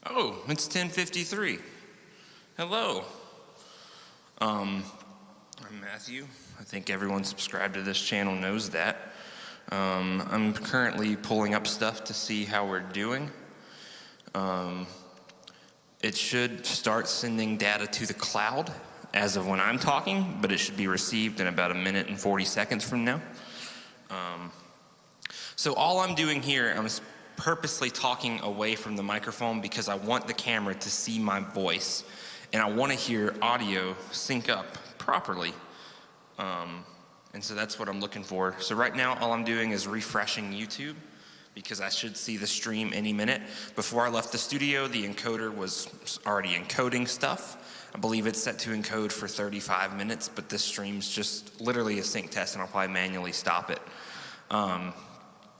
Oh, it's 10:53. Hello. I'm Matthew. I think everyone subscribed to this channel knows that. I'm currently pulling up stuff to see how we're doing. It should start sending data to the cloud as of when I'm talking, but it should be received in about 1 minute and 40 seconds from now. So all I'm doing here, I'm purposely talking away from the microphone because I want the camera to see my voice and I want to hear audio sync up properly. And so that's what I'm looking for. So right now all I'm doing is refreshing YouTube because I should see the stream any minute. Before I left the studio, the encoder was already encoding stuff. I believe it's set to encode for 35 minutes, but this stream's just literally a sync test and I'll probably manually stop it.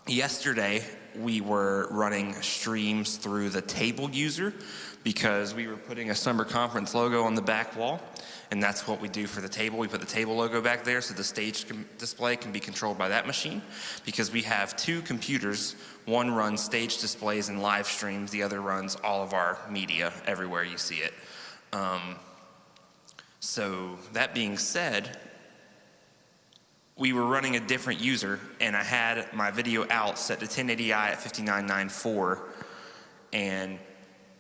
Yesterday, we were running streams through the table user because we were putting a summer conference logo on the back wall, and that's what we do for the table. We put the table logo back there so the stage display can be controlled by that machine because we have 2 computers. One runs stage displays and live streams, the other runs all of our media everywhere you see it. So that being said, we were running a different user and I had my video out set to 1080i at 59.94 and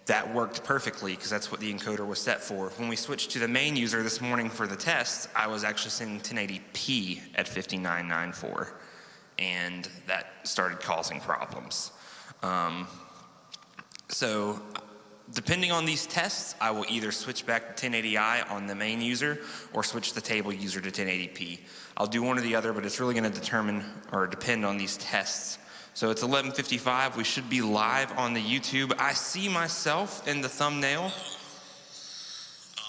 that worked perfectly because that's what the encoder was set for. When we switched to the main user this morning for the test, I was actually sending 1080p at 59.94 and that started causing problems. So depending on these tests, I will either switch back to 1080i on the main user or switch the table user to 1080p. I'll do one or the other, but it's really going to determine or depend on these tests. So it's 11:55. We should be live on the YouTube. I see myself in the thumbnail.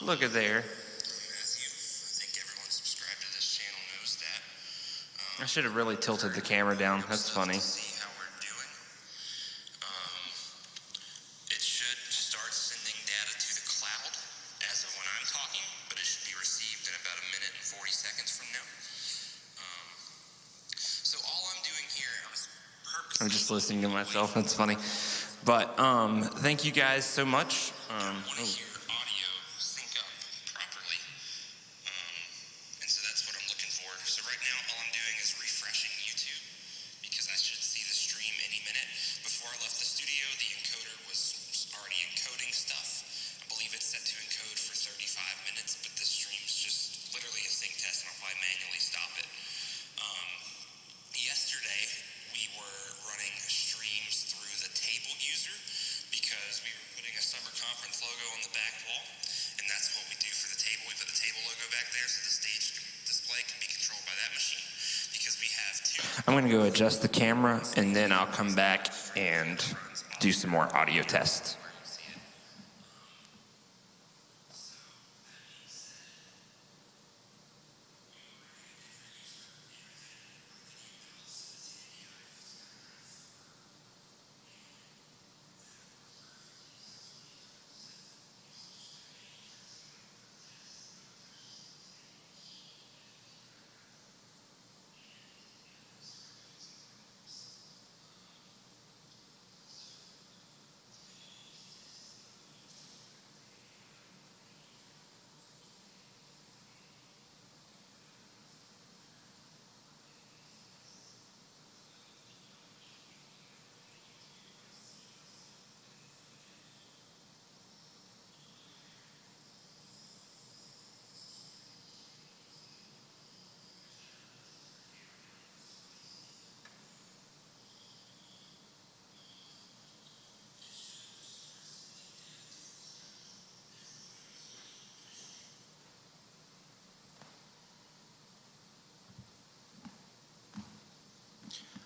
Look at there. Matthew, I think everyone subscribed to this channel knows that. I should have really tilted the camera down. That's funny. I'm just listening to myself. That's funny. But thank you guys so much. I want to hear audio sync up properly. And so that's what I'm looking for. So right now all I'm doing is refreshing YouTube because I should see the stream any minute. Before I left the studio, the encoder was already encoding stuff. I believe it's set to encode for 35 minutes, but this stream's just literally a sync test and I'll probably manually stop it. Yesterday, we were running streams through the table user because we were putting a summer conference logo on the back wall, and that's what we do for the table. We put the table logo back there so the stage display can be controlled by that machine because we have 2. I'm going to go adjust the camera, and then I'll come back and do some more audio tests.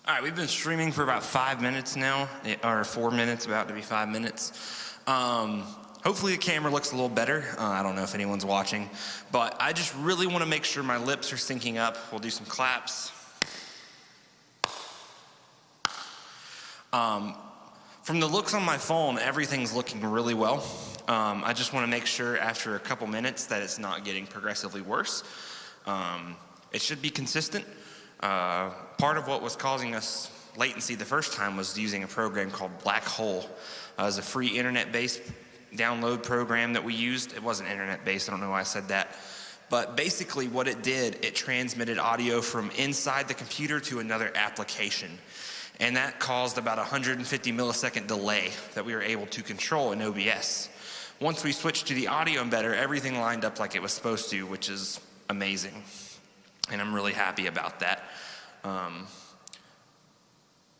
All right, we've been streaming for about 5 minutes now, or 4 minutes, about to be 5 minutes. Hopefully the camera looks a little better. I don't know if anyone's watching, but I just really want to make sure my lips are syncing up. We'll do some claps. From the looks on my phone, everything's looking really well. I just want to make sure after a couple minutes that it's not getting progressively worse. It should be consistent. Part of what was causing us latency the first time was using a program called Black Hole. It was a free internet-based download program that we used. It wasn't internet-based, I don't know why I said that. But basically what it did, it transmitted audio from inside the computer to another application. And that caused about 150 millisecond delay that we were able to control in OBS. Once we switched to the audio embedder, everything lined up like it was supposed to, which is amazing. And I'm really happy about that.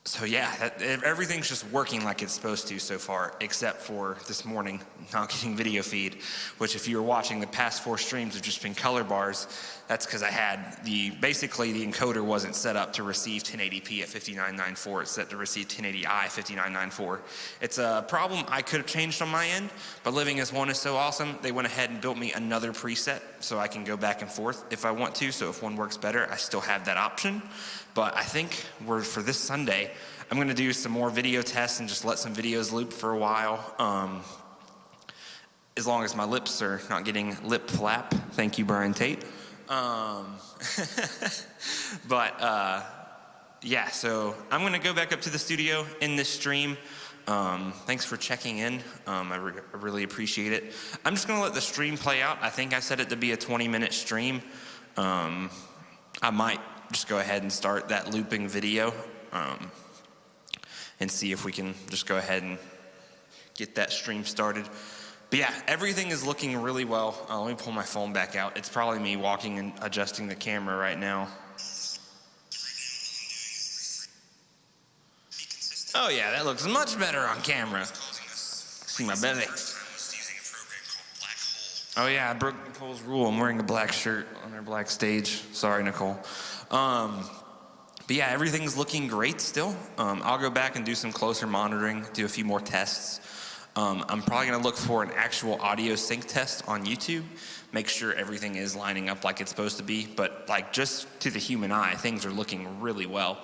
So yeah, everything's just working like it's supposed to so far, except for this morning not getting video feed, which if you were watching the past 4 streams have just been color bars. That's because I had basically the encoder wasn't set up to receive 1080p at 5994. It's set to receive 1080i 5994. It's a problem I could have changed on my end, but Living as One is so awesome, they went ahead and built me another preset so I can go back and forth if I want to. So if one works better, I still have that option. But I think for this Sunday, I'm going to do some more video tests and just let some videos loop for a while. As long as my lips are not getting lip flap. Thank you, Brian Tate. Yeah, so I'm going to go back up to the studio in this stream. Thanks for checking in. I really appreciate it. I'm just going to let the stream play out. I think I set it to be a 20-minute stream. I might just go ahead and start that looping video and see if we can just go ahead and get that stream started. But yeah, everything is looking really well. Let me pull my phone back out. It's probably me walking and adjusting the camera right now. Oh yeah, that looks much better on camera. See my belly. Oh yeah, I broke Nicole's rule. I'm wearing a black shirt on our black stage. Sorry, Nicole. But yeah, everything's looking great still. I'll go back and do some closer monitoring, do a few more tests. I'm probably gonna look for an actual audio sync test on YouTube, make sure everything is lining up like it's supposed to be, but like just to the human eye, things are looking really well.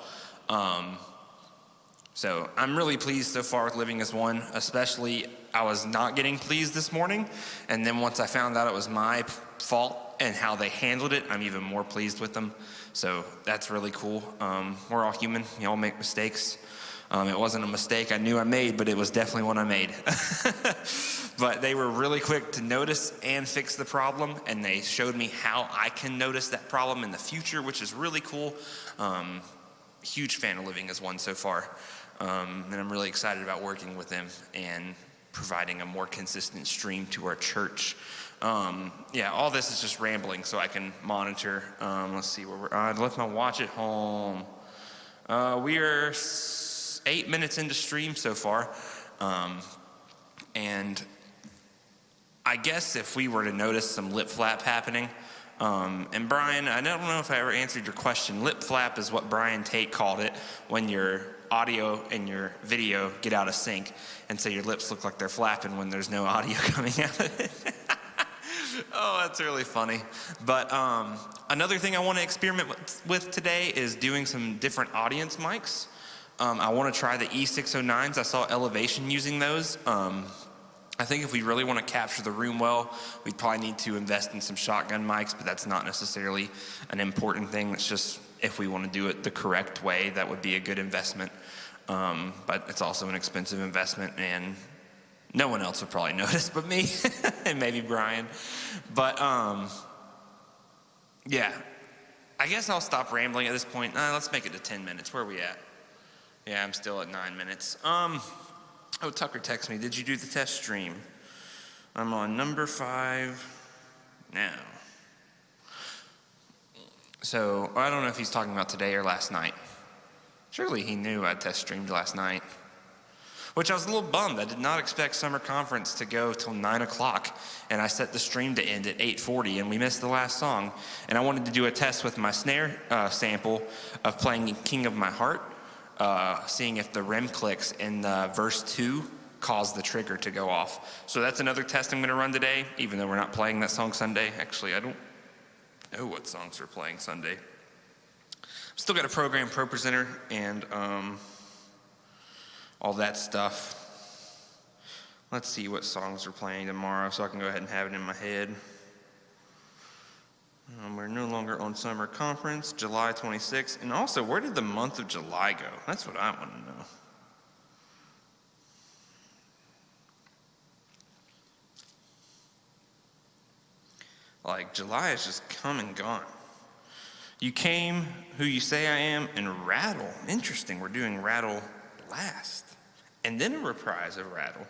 So I'm really pleased so far with Living as One, especially I was not getting pleased this morning, and then once I found out it was my fault and how they handled it, I'm even more pleased with them. So that's really cool. We're all human, we all make mistakes. It wasn't a mistake I knew I made, but it was definitely one I made. But they were really quick to notice and fix the problem, and they showed me how I can notice that problem in the future, which is really cool. Huge fan of Living as One so far. And I'm really excited about working with them and providing a more consistent stream to our church. Yeah, all this is just rambling so I can monitor. Let's see where I left my watch at home. We are 8 minutes into stream so far. And I guess if we were to notice some lip flap happening, and Brian, I don't know if I ever answered your question. Lip flap is what Brian Tate called it when your audio and your video get out of sync, and so your lips look like they're flapping when there's no audio coming out of it. Oh, that's really funny. But another thing I want to experiment with today is doing some different audience mics. I want to try the E609s. I saw Elevation using those. I think if we really want to capture the room well, we'd probably need to invest in some shotgun mics, but that's not necessarily an important thing. It's just if we want to do it the correct way, that would be a good investment. But it's also an expensive investment, and no one else would probably notice but me and maybe Brian. But yeah, I guess I'll stop rambling at this point. Let's make it to 10 minutes. Where are we at? Yeah, I'm still at 9 minutes. Oh, Tucker texted me, did you do the test stream? I'm on number 5 now. So, I don't know if he's talking about today or last night. Surely he knew I test streamed last night. Which I was a little bummed. I did not expect summer conference to go till 9 o'clock, and I set the stream to end at 8:40, and we missed the last song. And I wanted to do a test with my snare sample of playing King of My Heart, seeing if the REM clicks in verse 2 cause the trigger to go off. So that's another test I'm going to run today, even though we're not playing that song Sunday. Actually, I don't know what songs we're playing Sunday. Still got to program ProPresenter and all that stuff. Let's see what songs we're playing tomorrow so I can go ahead and have it in my head. We're no longer on summer conference, July 26th. And also, where did the month of July go? That's what I want to know. Like, July is just come and gone. You came, who you say I am, and Rattle. Interesting, we're doing Rattle last. And then a reprise of Rattle.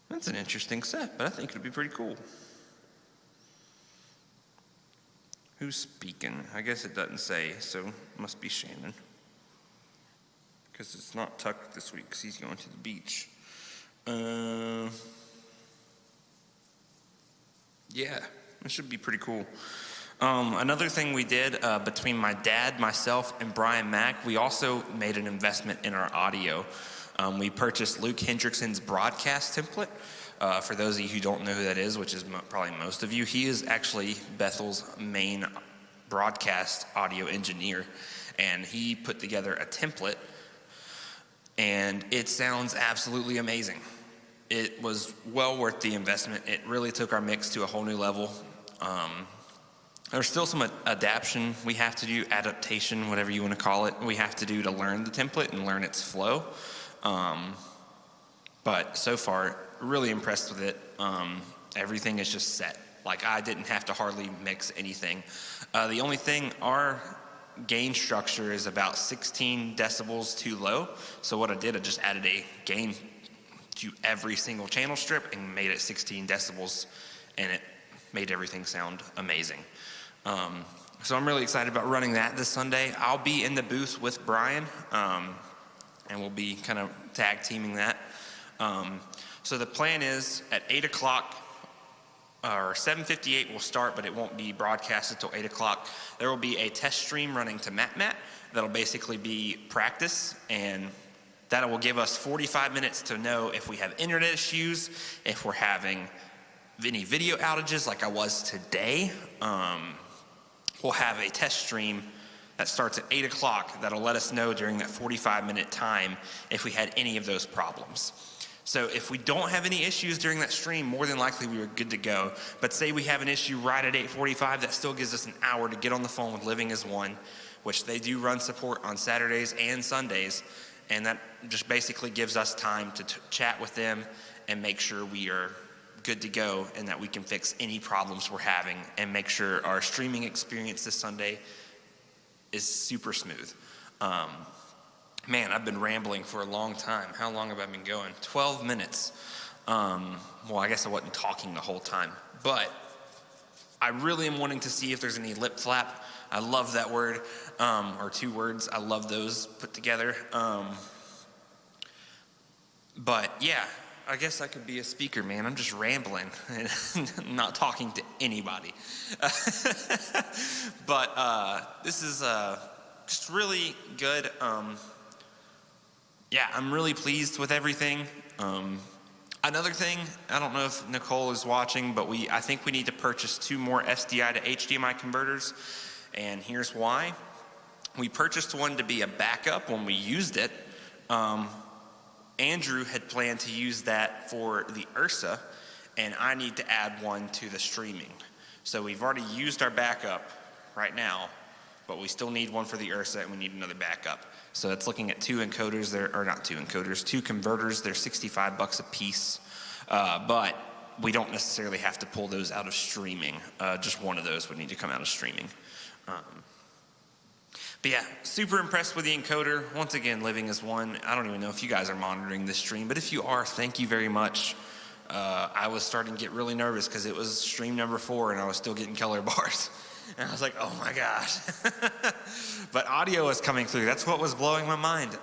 That's an interesting set, but I think it'll be pretty cool. Who's speaking? I guess it doesn't say, so it must be Shannon. Because it's not Tuck this week, because he's going to the beach. Yeah, it should be pretty cool. Another thing we did between my dad, myself, and Brian Mack, we also made an investment in our audio. We purchased Luke Hendrickson's broadcast template. For those of you who don't know who that is, which is probably most of you, he is actually Bethel's main broadcast audio engineer. And he put together a template, and it sounds absolutely amazing. It was well worth the investment. It really took our mix to a whole new level. There's still some adaptation we have to do, adaptation, whatever you want to call it, we have to do to learn the template and learn its flow. But so far, really impressed with it. Everything is just set. Like, I didn't have to hardly mix anything. The only thing, our gain structure is about 16 decibels too low. So what I did, I just added a gain to every single channel strip and made it 16 decibels, and it made everything sound amazing. So I'm really excited about running that this Sunday. I'll be in the booth with Brian, and we'll be kind of tag teaming that. So the plan is at 8 o'clock, or 7:58 will start, but it won't be broadcasted till 8 o'clock. There will be a test stream running to MatMat that'll basically be practice, and that will give us 45 minutes to know if we have internet issues, if we're having any video outages like I was today. We'll have a test stream that starts at 8 o'clock that'll let us know during that 45-minute time if we had any of those problems. So if we don't have any issues during that stream, more than likely we are good to go. But say we have an issue right at 8:45, that still gives us an hour to get on the phone with Living as One, which they do run support on Saturdays and Sundays. And that just basically gives us time to chat with them and make sure we are good to go and that we can fix any problems we're having and make sure our streaming experience this Sunday is super smooth. Man, I've been rambling for a long time. How long have I been going? 12 minutes. Well, I guess I wasn't talking the whole time, but I really am wanting to see if there's any lip flap. I love that word, or two words. I love those put together. But yeah, I guess I could be a speaker, man. I'm just rambling and not talking to anybody. But this is just really good. Yeah, I'm really pleased with everything. Another thing, I don't know if Nicole is watching, but I think we need to purchase 2 more SDI to HDMI converters, and here's why. We purchased one to be a backup when we used it. Andrew had planned to use that for the Ursa, and I need to add one to the streaming. So we've already used our backup right now, but we still need one for the Ursa, and we need another backup. So it's looking at 2 encoders there, or not 2 encoders, 2 converters. They're $65 a piece, but we don't necessarily have to pull those out of streaming. Just one of those would need to come out of streaming. But yeah, super impressed with the encoder. Once again, Living as One. I don't even know if you guys are monitoring this stream, but if you are, thank you very much. I was starting to get really nervous because it was stream number 4 and I was still getting color bars. And I was like, oh my gosh. But audio is coming through. That's what was blowing my mind.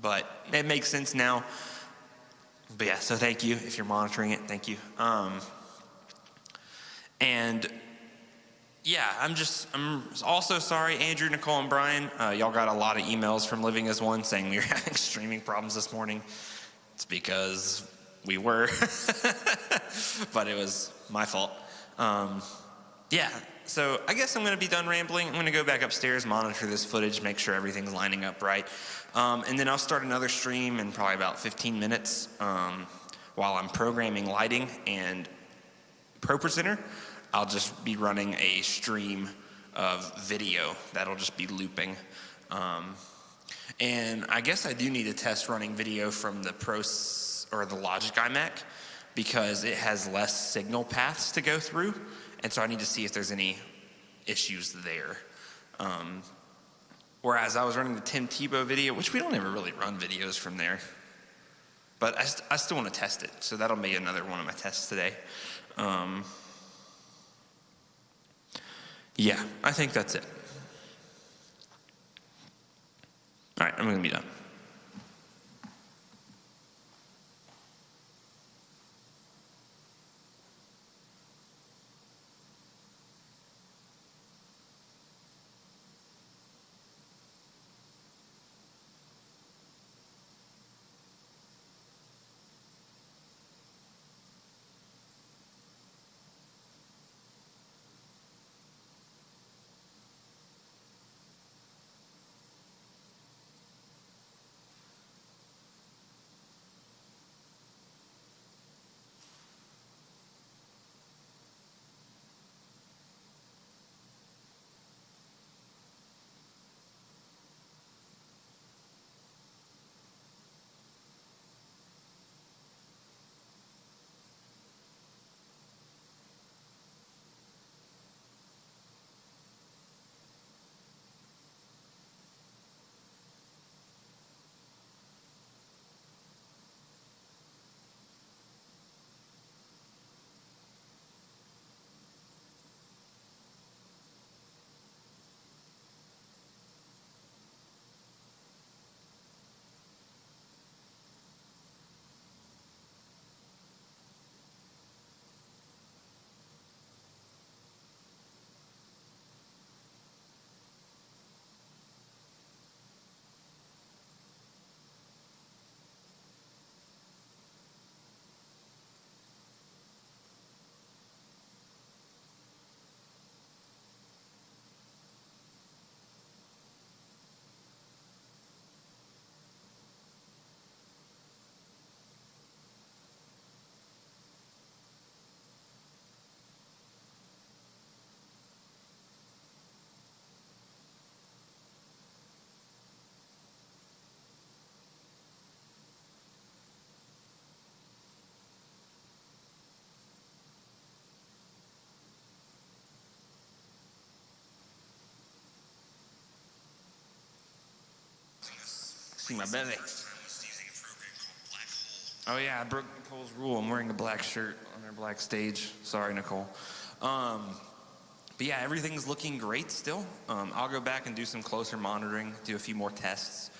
But it makes sense now. But yeah, so thank you. If you're monitoring it, thank you. And yeah, I'm also sorry, Andrew, Nicole, and Brian. Y'all got a lot of emails from Living as One saying we were having streaming problems this morning. It's because we were, but it was my fault. Yeah, so I guess I'm going to be done rambling. I'm going to go back upstairs, monitor this footage, make sure everything's lining up right. And then I'll start another stream in probably about 15 minutes while I'm programming lighting and Pro Presenter, I'll just be running a stream of video that'll just be looping. And I guess I do need to test running video from the the Logic iMac because it has less signal paths to go through. And so I need to see if there's any issues there. Whereas I was running the Tim Tebow video, which we don't ever really run videos from there. But I still want to test it. So that'll be another one of my tests today. Yeah, I think that's it. All right, I'm going to be done. See my belly. Oh yeah, I broke Nicole's rule. I'm wearing a black shirt on our black stage. Sorry, Nicole. But yeah, everything's looking great still. I'll go back and do some closer monitoring, do a few more tests.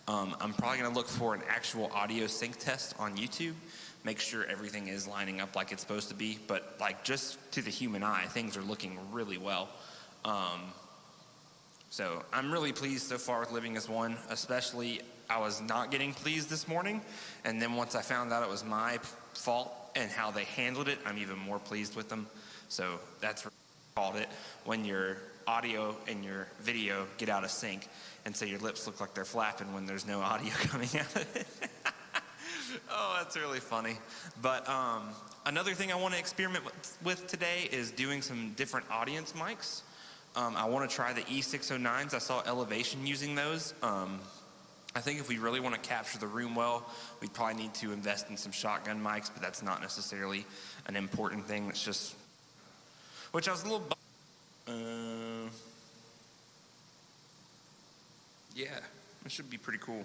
I'm probably gonna look for an actual audio sync test on YouTube, make sure everything is lining up like it's supposed to be. But like just to the human eye, things are looking really well. So I'm really pleased so far with Living as One, especially I was not getting pleased this morning. And then once I found out it was my fault and how they handled it, I'm even more pleased with them. So that's what I called it, when your audio and your video get out of sync. And so your lips look like they're flapping when there's no audio coming out of it. Oh, that's really funny. But another thing I want to experiment with today is doing some different audience mics. I want to try the E609s. I saw Elevation using those. I think if we really want to capture the room well, we'd probably need to invest in some shotgun mics, but that's not necessarily an important thing. It's just, which I was a little, yeah, it should be pretty cool.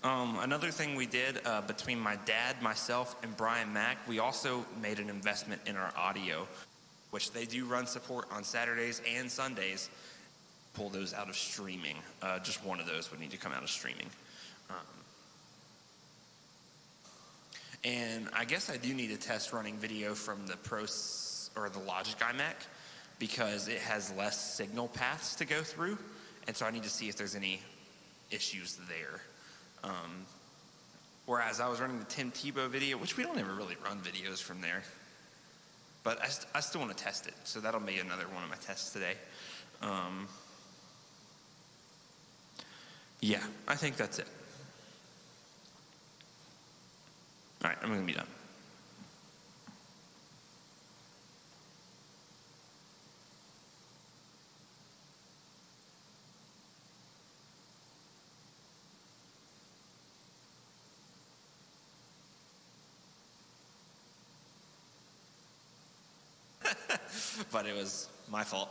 Another thing we did between my dad, myself, and Brian Mack, we also made an investment in our audio, which they do run support on Saturdays and Sundays. Pull those out of streaming. Just one of those would need to come out of streaming. And I guess I do need to test running video from the the Logic iMac because it has less signal paths to go through. And so I need to see if there's any issues there. Whereas I was running the Tim Tebow video, which we don't ever really run videos from there. But I still want to test it. So that'll be another one of my tests today. Yeah, I think that's it. All right, I'm going to be done. but it was my fault.